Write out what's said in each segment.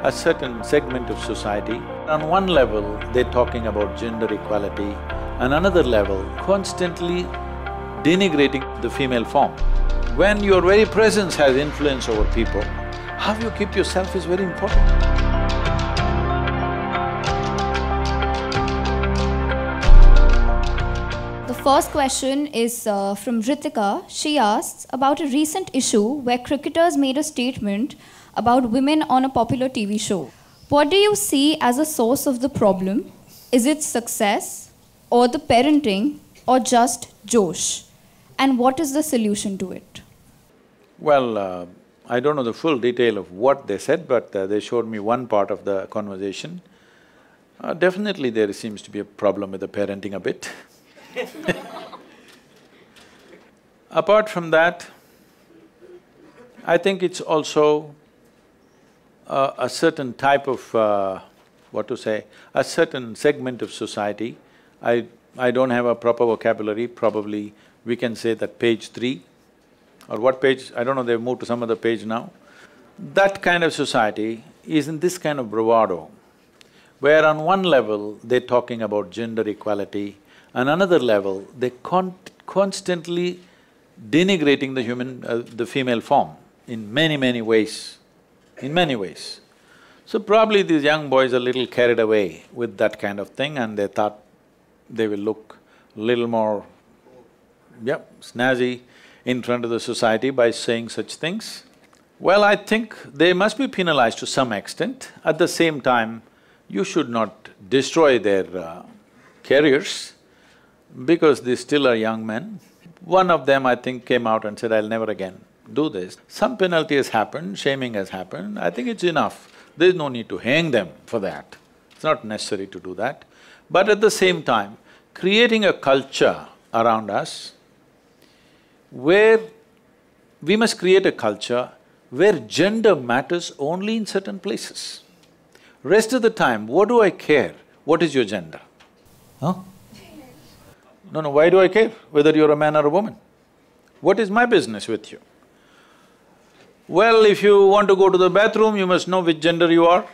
a certain segment of society. On one level, they're talking about gender equality, and another level, constantly denigrating the female form. When your very presence has influence over people, how you keep yourself is very important. The first question is from Ritika. She asks about a recent issue where cricketers made a statement about women on a popular TV show. What do you see as a source of the problem? Is it success, or the parenting, or just Josh? And what is the solution to it? Well, I don't know the full detail of what they said, but they showed me one part of the conversation. Definitely there seems to be a problem with the parenting a bit. Apart from that, I think it's also a certain type of, a certain segment of society. I don't have a proper vocabulary, probably we can say that page 3 or what page, I don't know, they've moved to some other page now. That kind of society is in this kind of bravado, where on one level they're talking about gender equality, and another level they're constantly denigrating the female form in many ways, So probably these young boys are a little carried away with that kind of thing, and they thought they will look a little more, snazzy in front of the society by saying such things. Well, I think they must be penalized to some extent. At the same time, you should not destroy their careers because they still are young men. One of them, I think, came out and said, "I'll never again do this." Some penalty has happened, shaming has happened, I think it's enough. There's no need to hang them for that. It's not necessary to do that. But at the same time, creating a culture around us where we must create a culture where gender matters only in certain places. Rest of the time, what do I care? What is your gender? Huh? No, why do I care whether you're a man or a woman? What is my business with you? Well, if you want to go to the bathroom, you must know which gender you are.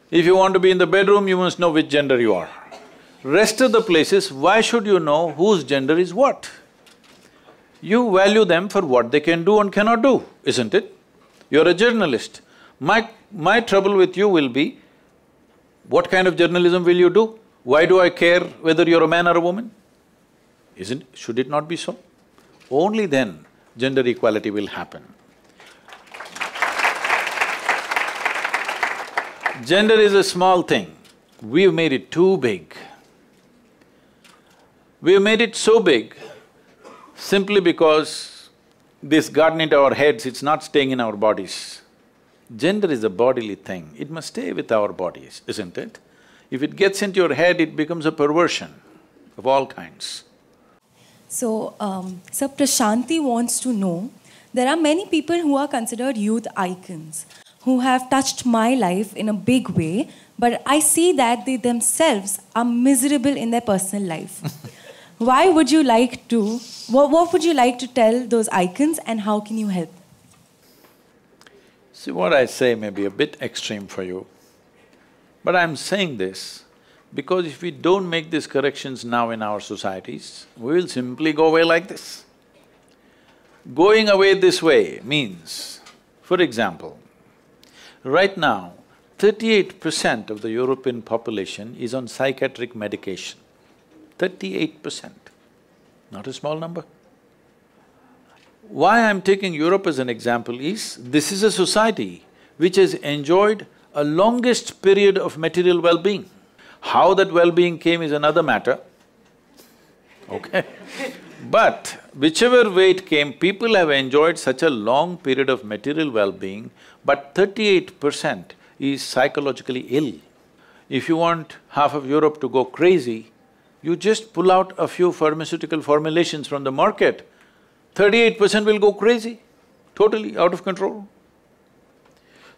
If you want to be in the bedroom, you must know which gender you are. Rest of the places, why should you know whose gender is what? You value them for what they can do and cannot do, isn't it? You're a journalist. My trouble with you will be, what kind of journalism will you do? Why do I care whether you're a man or a woman? Should it not be so? Only then gender equality will happen. Gender is a small thing. We've made it too big. We've made it so big simply because this gotten into our heads, it's not staying in our bodies. Gender is a bodily thing, it must stay with our bodies, isn't it? If it gets into your head, it becomes a perversion of all kinds. So, Sir Prashanti wants to know, there are many people who are considered youth icons, who have touched my life in a big way, but I see that they themselves are miserable in their personal life. What would you like to tell those icons, and how can you help? See, what I say may be a bit extreme for you, but I'm saying this because if we don't make these corrections now in our societies, we will simply go away like this. Going away this way means, for example, right now, 38% of the European population is on psychiatric medication. 38%, not a small number. Why I'm taking Europe as an example is, this is a society which has enjoyed a longest period of material well-being. How that well-being came is another matter, okay? But whichever way it came, people have enjoyed such a long period of material well-being, but 38% is psychologically ill. If you want half of Europe to go crazy, you just pull out a few pharmaceutical formulations from the market, 38% will go crazy, totally out of control.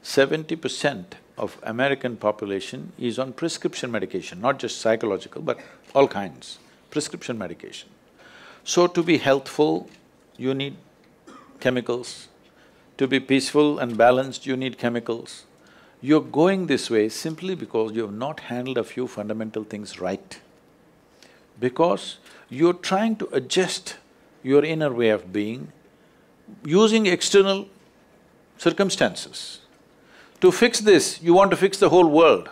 70% of American population is on prescription medication, not just psychological, but all kinds, prescription medication. So to be healthful, you need chemicals. To be peaceful and balanced, you need chemicals. You're going this way simply because you have not handled a few fundamental things right. Because you're trying to adjust your inner way of being using external circumstances. To fix this, you want to fix the whole world.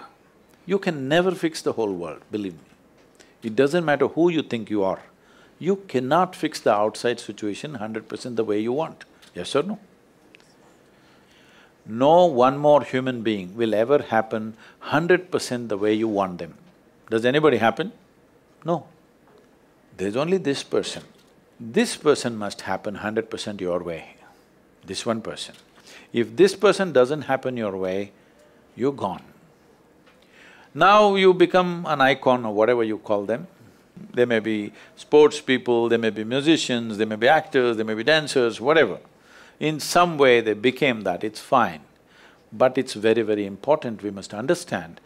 You can never fix the whole world, believe me. It doesn't matter who you think you are. You cannot fix the outside situation 100% the way you want. Yes or no? No one more human being will ever happen 100% the way you want them. Does anybody happen? No. There's only this person. This person must happen 100% your way, this one person. If this person doesn't happen your way, you're gone. Now you become an icon or whatever you call them. They may be sports people, they may be musicians, they may be actors, they may be dancers, whatever. In some way they became that, it's fine. But it's very, very important, we must understand,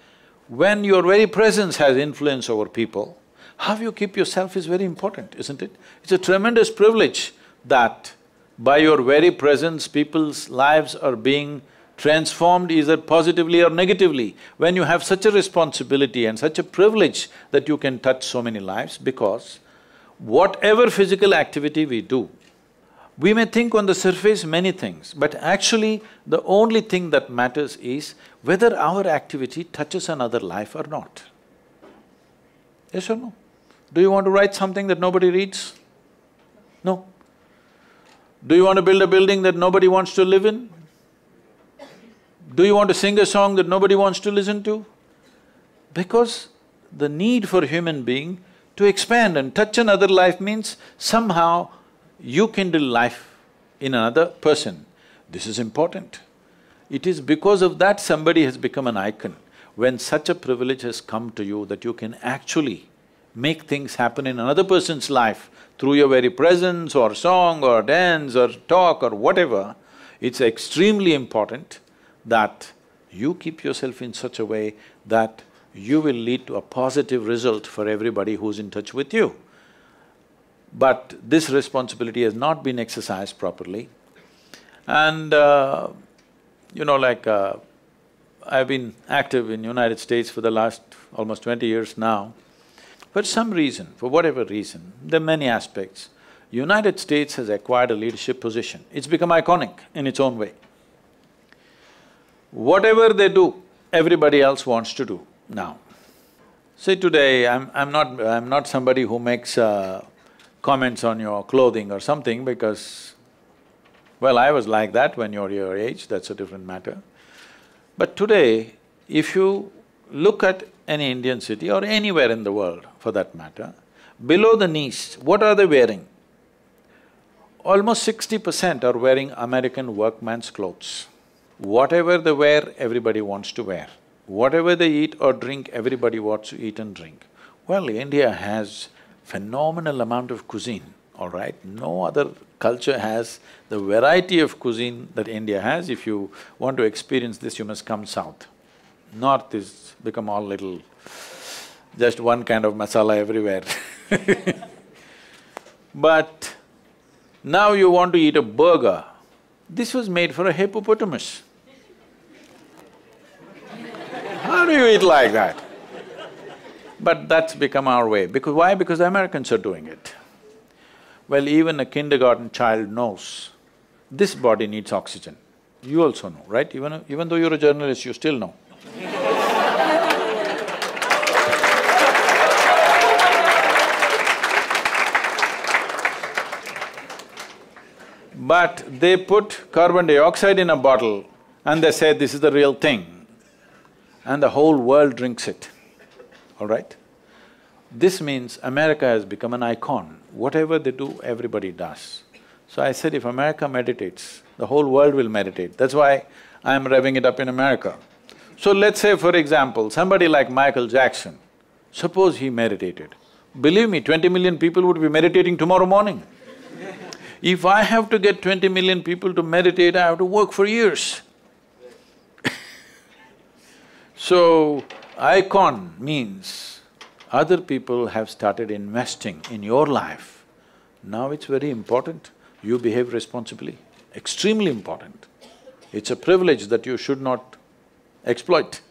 when your very presence has influence over people, how you keep yourself is very important, isn't it? It's a tremendous privilege that by your very presence, people's lives are being transformed either positively or negatively. When you have such a responsibility and such a privilege that you can touch so many lives, because whatever physical activity we do, we may think on the surface many things, but actually the only thing that matters is whether our activity touches another life or not. Yes or no? Do you want to write something that nobody reads? No. Do you want to build a building that nobody wants to live in? Do you want to sing a song that nobody wants to listen to? Because the need for human being to expand and touch another life means somehow you kindle life in another person. This is important. It is because of that somebody has become an icon. When such a privilege has come to you that you can actually make things happen in another person's life through your very presence or song or dance or talk or whatever, it's extremely important that you keep yourself in such a way that you will lead to a positive result for everybody who's in touch with you. But this responsibility has not been exercised properly. And I've been active in United States for the last almost 20 years now. For some reason, for whatever reason, there are many aspects, United States has acquired a leadership position. It's become iconic in its own way. Whatever they do, everybody else wants to do now. See, today I'm not somebody who makes comments on your clothing or something because, well, I was like that when you're your age, that's a different matter. But today, if you look at any Indian city or anywhere in the world for that matter, below the knees, what are they wearing? Almost 60% are wearing American workman's clothes. Whatever they wear, everybody wants to wear. Whatever they eat or drink, everybody wants to eat and drink. Well, India has phenomenal amount of cuisine, all right? No other culture has the variety of cuisine that India has. If you want to experience this, you must come south. North is become all little… just one kind of masala everywhere But now you want to eat a burger, this was made for a hippopotamus. How do you eat like that? But that's become our way. Because why? Because the Americans are doing it. Well, even a kindergarten child knows this body needs oxygen. You also know, right? Even though you're a journalist, you still know. But they put carbon dioxide in a bottle and they say this is the real thing, and the whole world drinks it, all right? This means America has become an icon. Whatever they do, everybody does. So I said, if America meditates, the whole world will meditate. That's why I'm revving it up in America. So let's say, for example, somebody like Michael Jackson, suppose he meditated. Believe me, 20 million people would be meditating tomorrow morning. If I have to get 20 million people to meditate, I have to work for years. So, icon means other people have started investing in your life. Now it's very important, you behave responsibly, extremely important. It's a privilege that you should not exploit.